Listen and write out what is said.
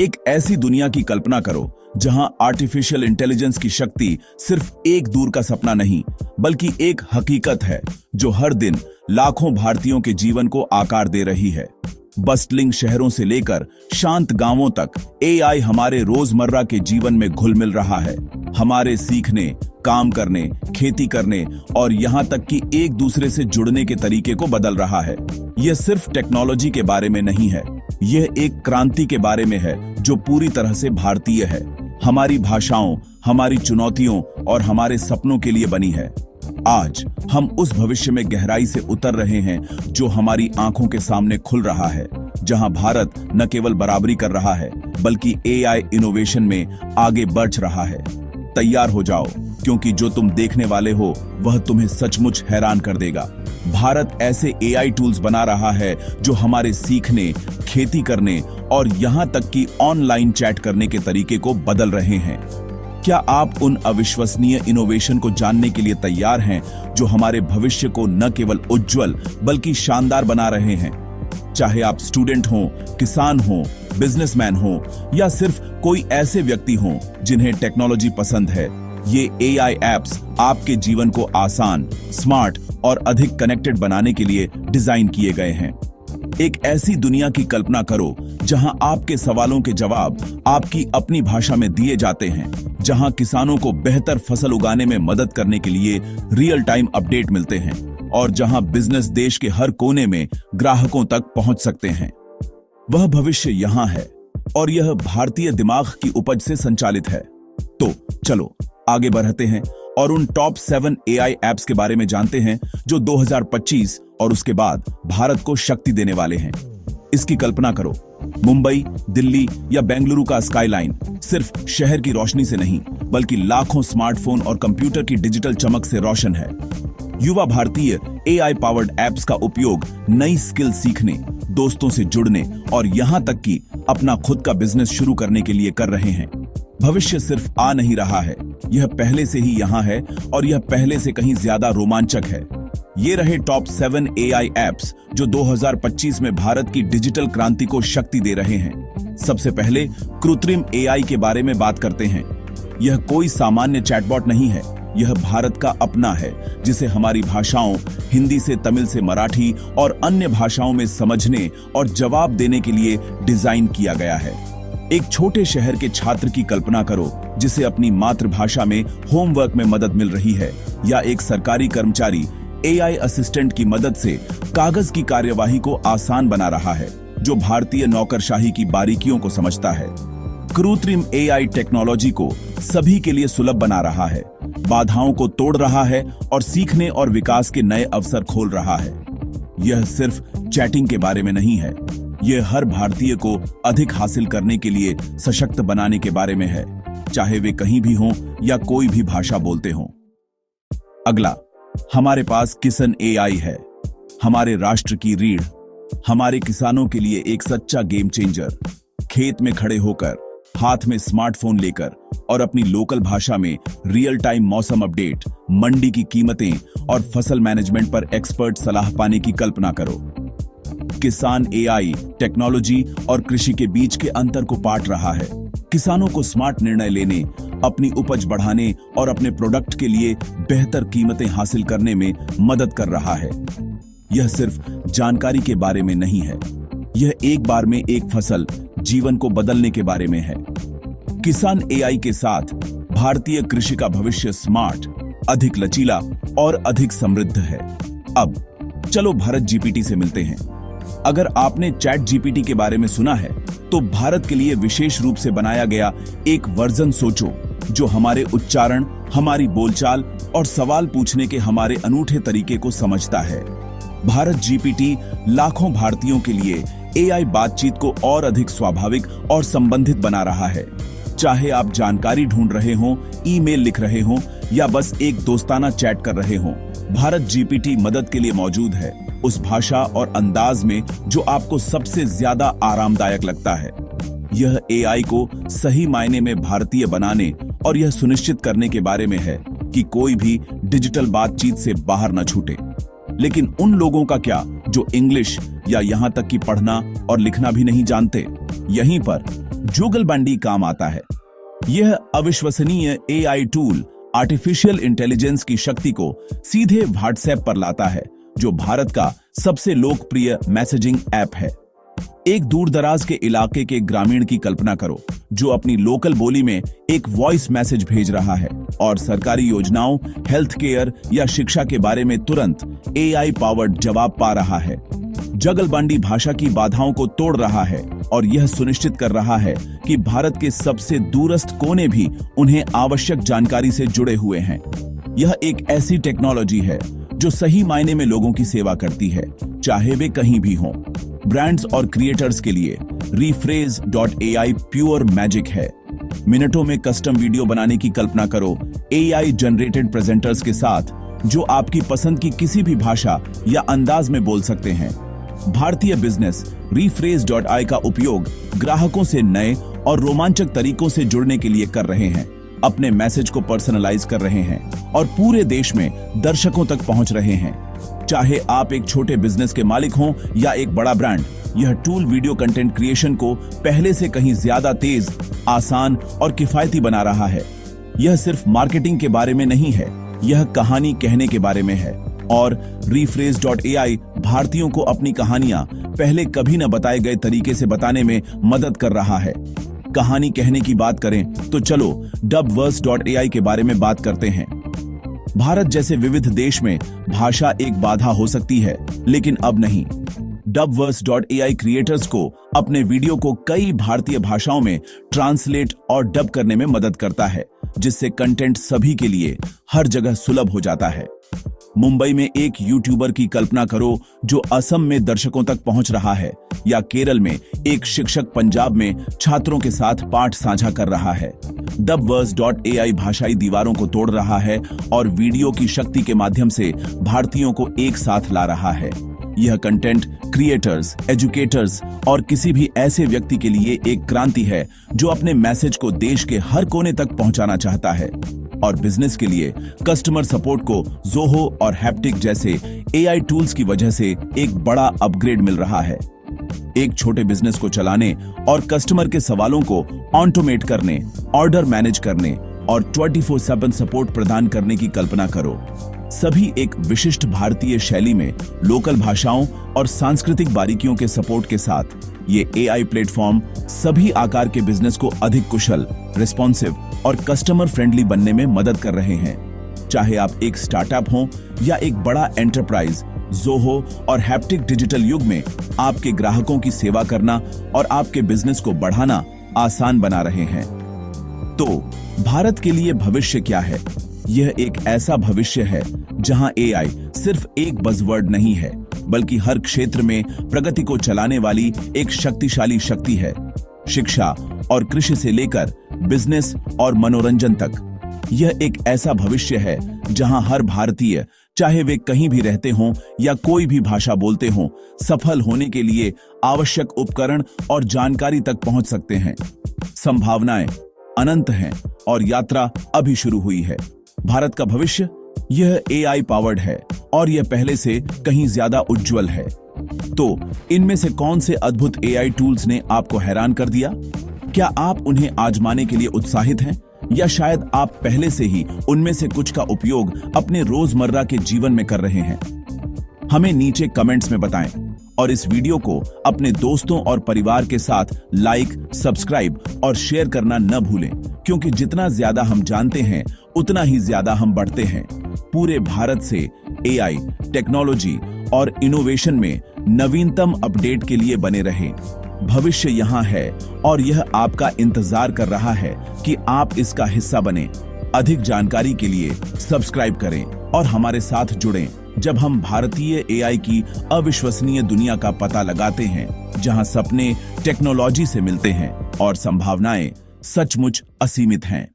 एक ऐसी दुनिया की कल्पना करो जहां आर्टिफिशियल इंटेलिजेंस की शक्ति सिर्फ एक दूर का सपना नहीं बल्कि एक हकीकत है जो हर दिन लाखों भारतीयों के जीवन को आकार दे रही है। बस्टलिंग शहरों से लेकर शांत गांवों तक एआई हमारे रोजमर्रा के जीवन में घुल मिल रहा है। हमारे सीखने, काम करने, खेती करने और यहां तक कि एक दूसरे से जुड़ने के तरीके को बदल रहा है। यह सिर्फ टेक्नोलॉजी के बारे में नहीं है, यह एक क्रांति के बारे में है जो पूरी तरह से भारतीय है, हमारी भाषाओं, हमारी चुनौतियों और हमारे सपनों के लिए बनी है। आज हम उस भविष्य में गहराई से उतर रहे हैं जो हमारी आंखों के सामने खुल रहा है, जहां भारत न केवल बराबरी कर रहा है बल्कि एआई इनोवेशन में आगे बढ़ रहा है। तैयार हो जाओ, क्योंकि जो तुम देखने वाले हो वह तुम्हें सचमुच हैरान कर देगा। भारत ऐसे एआई टूल्स बना रहा है जो हमारे सीखने, खेती करने और यहां तक कि ऑनलाइन चैट करने के तरीके को बदल रहे हैं। क्या आप उन अविश्वसनीय इनोवेशन को जानने के लिए तैयार हैं जो हमारे भविष्य को न केवल उज्जवल बल्कि शानदार बना रहे हैं? चाहे आप स्टूडेंट हो, किसान हो, बिजनेसमैन हो या सिर्फ कोई ऐसे व्यक्ति हो जिन्हें टेक्नोलॉजी पसंद है, ये एआई एप्स आपके जीवन को आसान, स्मार्ट और अधिक कनेक्टेड बनाने के लिए डिजाइन किए गए हैं। एक ऐसी दुनिया की कल्पना करो जहां आपके सवालों के जवाब आपकी अपनी भाषा में दिए जाते हैं, जहां किसानों को बेहतर फसल उगाने में मदद करने के लिए रियल टाइम अपडेट मिलते हैं और जहां बिजनेस देश के हर कोने में ग्राहकों तक पहुंच सकते हैं। वह भविष्य यहां है और यह भारतीय दिमाग की उपज से संचालित है। तो चलो आगे बढ़ते हैं और उन टॉप 7 एआई एप्स के बारे में जानते हैं जो 2025 और उसके बाद भारत को शक्ति देने वाले हैं। इसकी कल्पना करो, मुंबई, दिल्ली या बेंगलुरु का स्काईलाइन सिर्फ शहर की रोशनी से नहीं बल्कि लाखों स्मार्टफोन और कंप्यूटर की डिजिटल चमक से रोशन है। युवा भारतीय एआई पावर्ड एप्स का उपयोग नई स्किल सीखने, दोस्तों से जुड़ने और यहां तक कि अपना खुद का बिजनेस शुरू करने के लिए कर रहे हैं। भविष्य सिर्फ आ नहीं रहा है, यह पहले से ही यहां है और यह पहले से कहीं ज्यादा रोमांचक है। ये रहे टॉप 7 एआई एप्स जो 2025 में भारत की डिजिटल क्रांति को शक्ति दे रहे हैं। सबसे पहले कृत्रिम एआई के बारे में बात करते हैं। यह कोई सामान्य चैटबॉट नहीं है, यह भारत का अपना है जिसे हमारी भाषाओं, हिंदी से तमिल से मराठी और अन्य भाषाओं में समझने और जवाब देने के लिए डिजाइन किया गया है। एक छोटे शहर के छात्र की कल्पना करो जिसे अपनी मातृभाषा में होमवर्क में मदद मिल रही है, या एक सरकारी कर्मचारी एआई असिस्टेंट की मदद से कागज की कार्यवाही को आसान बना रहा है, जो भारतीय नौकरशाही की बारीकियों को समझता है। कृत्रिम एआई टेक्नोलॉजी को सभी के लिए सुलभ बना रहा है, बाधाओं को तोड़ रहा है और सीखने और विकास के नए अवसर खोल रहा है। यह सिर्फ चैटिंग के बारे में नहीं है, यह हर भारतीय को अधिक हासिल करने के लिए सशक्त बनाने के बारे में है, चाहे वे कहीं भी हों या कोई भी भाषा बोलते हों। अगला, हमारे पास किसन एआई है, हमारे राष्ट्र की रीढ़, हमारे किसानों के लिए एक सच्चा गेम चेंजर। खेत में खड़े होकर, हाथ में स्मार्टफोन लेकर और अपनी लोकल भाषा में रियल टाइम मौसम अपडेट, मंडी की कीमतें और फसल मैनेजमेंट पर एक्सपर्ट सलाह पाने की कल्पना करो। किसान एआई टेक्नोलॉजी और कृषि के बीच के अंतर को पाट रहा है, किसानों को स्मार्ट निर्णय लेने, अपनी उपज बढ़ाने और अपने प्रोडक्ट के लिए बेहतर कीमतें हासिल करने में मदद कर रहा है। यह सिर्फ जानकारी के बारे में नहीं है, यह एक बार में एक फसल जीवन को बदलने के बारे में है। किसान एआई के साथ भारतीय कृषि का भविष्य स्मार्ट, अधिक लचीला और अधिक समृद्ध है। अब चलो भारत जीपीटी से मिलते हैं। अगर आपने चैट जीपीटी के बारे में सुना है तो भारत के लिए विशेष रूप से बनाया गया एक वर्जन सोचो जो हमारे उच्चारण, हमारी बोलचाल और सवाल पूछने के हमारे अनूठे तरीके को समझता है। भारत जीपीटी लाखों भारतीयों के लिए एआई बातचीत को और अधिक स्वाभाविक और संबंधित बना रहा है। चाहे आप जानकारी ढूंढ रहे हों, ईमेल लिख रहे हों या बस एक दोस्ताना चैट कर रहे हों, भारत जीपीटी मदद के लिए मौजूद है, उस भाषा और अंदाज में जो आपको सबसे ज्यादा आरामदायक लगता है। यह एआई को सही मायने में भारतीय बनाने और यह सुनिश्चित करने के बारे में है कि कोई भी डिजिटल बातचीत से बाहर न छूटे। लेकिन उन लोगों का क्या जो इंग्लिश या यहां तक कि पढ़ना और लिखना भी नहीं जानते? यहीं पर जुगलबंदी काम आता है। यह अविश्वसनीय एआई टूल आर्टिफिशियल इंटेलिजेंस की शक्ति को सीधे व्हाट्सएप पर लाता है, जो भारत का सबसे लोकप्रिय मैसेजिंग ऐप है। एक दूरदराज के इलाके के ग्रामीण की कल्पना करो, जो अपनी लोकल बोली में एक वॉइस मैसेज भेज रहा है और सरकारी योजनाओं, हेल्थ केयर या शिक्षा के बारे में तुरंत एआई पावर्ड जवाब पा रहा है। जुगलबंदी भाषा की बाधाओं को तोड़ रहा है और यह सुनिश्चित कर रहा है कि भारत के सबसे दूरस्थ कोने भी उन्हें आवश्यक जानकारी से जुड़े हुए हैं। यह एक ऐसी टेक्नोलॉजी है जो सही मायने में लोगों की सेवा करती है, चाहे वे कहीं भी हों। ब्रांड्स और क्रिएटर्स के लिए rephrase.ai प्योर मैजिक है। मिनटों में कस्टम वीडियो बनाने की कल्पना करो एआई जनरेटेड प्रेजेंटर्स के साथ, जो आपकी पसंद की किसी भी भाषा या अंदाज में बोल सकते हैं। भारतीय बिजनेस rephrase.ai का उपयोग ग्राहकों से नए और रोमांचक तरीकों से जुड़ने के लिए कर रहे हैं, अपने मैसेज को पर्सनलाइज कर रहे हैं और पूरे देश में दर्शकों तक पहुंच रहे हैं। चाहे आप एक छोटे बिजनेस के मालिक हों या एक बड़ा ब्रांड, यह टूल वीडियो कंटेंट क्रिएशन को पहले से कहीं ज्यादा तेज, आसान और किफायती बना रहा है। यह सिर्फ मार्केटिंग के बारे में नहीं है, यह कहानी कहने के बारे में है। और rephrase.ai भारतीयों को अपनी कहानियां पहले कभी न बताए गए तरीके से बताने में मदद कर रहा है। कहानी कहने की बात करें तो चलो dubverse.ai के बारे में बात करते हैं। भारत जैसे विविध देश में भाषा एक बाधा हो सकती है, लेकिन अब नहीं। dubverse.ai क्रिएटर्स को अपने वीडियो को कई भारतीय भाषाओं में ट्रांसलेट और डब करने में मदद करता है, जिससे कंटेंट सभी के लिए हर जगह सुलभ हो जाता है। मुंबई में एक यूट्यूबर की कल्पना करो जो असम में दर्शकों तक पहुंच रहा है, या केरल में एक शिक्षक पंजाब में छात्रों के साथ पाठ साझा कर रहा है। dubverse.ai भाषाई दीवारों को तोड़ रहा है और वीडियो की शक्ति के माध्यम से भारतीयों को एक साथ ला रहा है। यह कंटेंट क्रिएटर्स, एजुकेटर्स और किसी भी ऐसे व्यक्ति के लिए एक क्रांति है जो अपने मैसेज को देश के हर कोने तक पहुंचाना चाहता है। और बिजनेस के लिए कस्टमर सपोर्ट को ज़ोहो और हैप्टिक जैसे एआई टूल्स की वजह से एक बड़ा अपग्रेड मिल रहा है। एक छोटे बिजनेस को चलाने और कस्टमर के सवालों को ऑटोमेट करने, ऑर्डर मैनेज करने और 24/7 सपोर्ट प्रदान करने की कल्पना करो। सभी एक विशिष्ट भारतीय शैली में, लोकल भाषाओं और सांस्कृतिक बारीकियों के सपोर्ट के साथ। ये एआई प्लेटफॉर्म सभी आकार के बिजनेस को अधिक कुशल, रिस्पॉन्सिव और कस्टमर फ्रेंडली बनने में मदद कर रहे हैं। चाहे आप एक स्टार्टअप हो या एक बड़ा एंटरप्राइज, ज़ोहो और हैप्टिक डिजिटल युग में आपके ग्राहकों की सेवा करना और आपके बिजनेस को बढ़ाना आसान बना रहे हैं। तो भारत के लिए भविष्य क्या है? यह एक ऐसा भविष्य है जहां एआई सिर्फ एक बज़वर्ड नहीं है, बल्कि हर क्षेत्र में प्रगति को चलाने वाली एक शक्तिशाली शक्ति है। शिक्षा और कृषि से लेकर बिजनेस और मनोरंजन तक, यह एक ऐसा भविष्य है जहां हर भारतीय, चाहे वे कहीं भी रहते हों या कोई भी भाषा बोलते हों, सफल होने के लिए आवश्यक उपकरण और जानकारी तक पहुंच सकते हैं। संभावनाएं अनंत हैं और यात्रा अभी शुरू हुई है। भारत का भविष्य यह एआई पावर्ड है और यह पहले से कहीं ज्यादा उज्जवल है। तो इनमें से कौन से अद्भुत एआई टूल्स ने आपको हैरान कर दिया? क्या आप उन्हें आजमाने के लिए उत्साहित हैं, या शायद आप पहले से ही उनमें से कुछ का उपयोग अपने रोजमर्रा के जीवन में कर रहे हैं? हमें नीचे कमेंट्स में बताएं और इस वीडियो को अपने दोस्तों और परिवार के साथ लाइक, सब्सक्राइब और शेयर करना न भूलें, क्योंकि जितना ज्यादा हम जानते हैं उतना ही ज्यादा हम बढ़ते हैं। पूरे भारत से एआई, टेक्नोलॉजी और इनोवेशन में नवीनतम अपडेट के लिए बने रहें। भविष्य यहाँ है और यह आपका इंतजार कर रहा है कि आप इसका हिस्सा बने। अधिक जानकारी के लिए सब्सक्राइब करें और हमारे साथ जुड़ें जब हम भारतीय एआई की अविश्वसनीय दुनिया का पता लगाते हैं, जहां सपने टेक्नोलॉजी से मिलते हैं और संभावनाएं सचमुच असीमित हैं।